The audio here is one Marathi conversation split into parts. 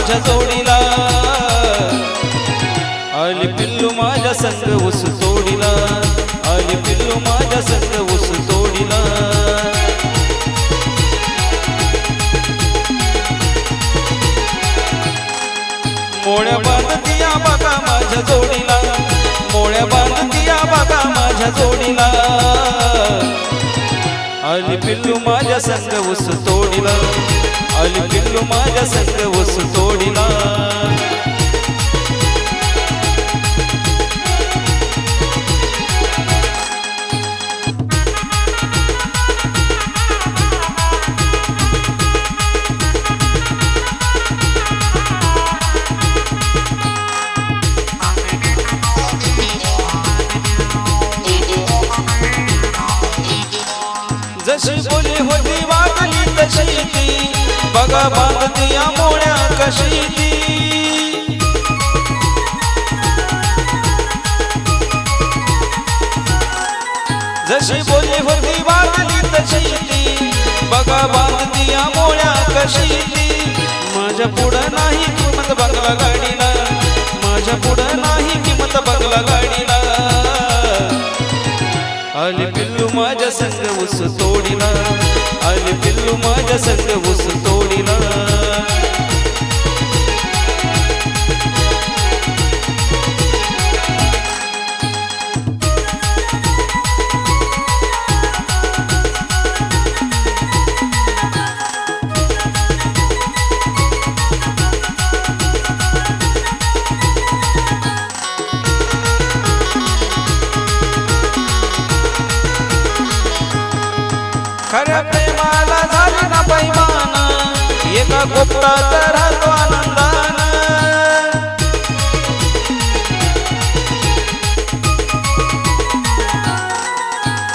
माझ्या जोडीला आली पिल्लू माझ्या संग ऊस तोडीला आली पिल्लू माझ्या संग ऊस तोडीला मोळ्या बांधतिया बघा माझ्या जोडीला मोळ्या बांधतिया बघा माझ्या जोडीला आली पिल्लू माझ्या संग ऊस तोडीला आली पिल्लू माझ्या संग ऊस तोडीला जशी बोली होती वागली तशी ती बघा बांधतिया मोळ्या कशी ती जशी बोली होती वागली तशी ती बघा बांधतिया मोळ्या कशी ती माझ्या पुढं नाही किंमत बंगला गाडीला माझ्या पुढं नाही किंमत बंगला गाडीला आली पिल्लू माझ्या संग ऊस तोडीला आली पिल्लू माझ्या संग ऊस तोडीला खऱ्या प्रेमाला झाली ना पैमान एका गुप्तात राहतो आनंदान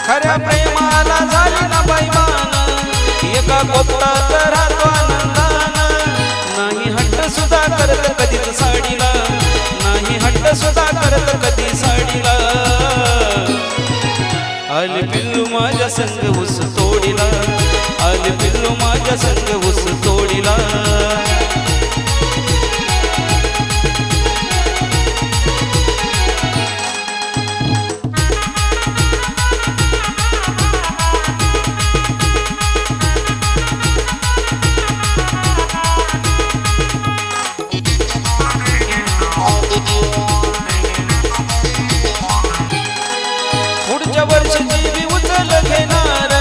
खऱ्या प्रेमाला झाली ना पैमान एका गुप्तात राहतो आनंदान नाही हट्ट सुद्धा करत कधीच साडीला नाही हट्ट सुद्धा करत कधी साडीला आली पिल्लू माझ्या संग ऊस तोडीला आली पिल्लू माझ्या संग ऊस तोडीला पुढच्या वर्षी बी उचल घेणार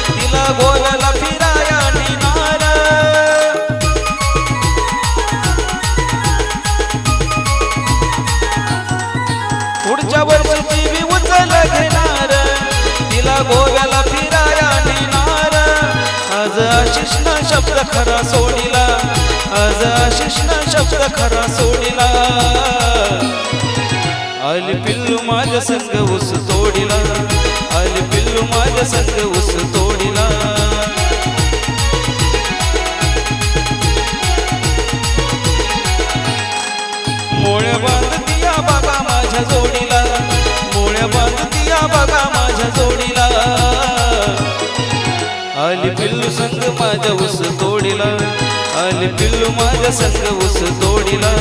तिला गोव्याला फिराया नेणार पुढच्या वर्षी बी उचल घेणार तिला गोव्याला फिराया नेणार आज आशिषनं शब्द खरा सोडीला आज आशिषनं शब्द खरा सोडीला आली पिल्लू माझ्या संग ऊस तोडीला आली पिल्लू माझ्या संग ऊस तोडीला मोळ्या बांधतिया बघा माझ्या जोडीला मोळ्या बांधतिया बघा माझ्या जोडीला आली पिल्लू संग माझ्या ऊस तोडीला आली पिल्लू माझ्या संग ऊस तोडीला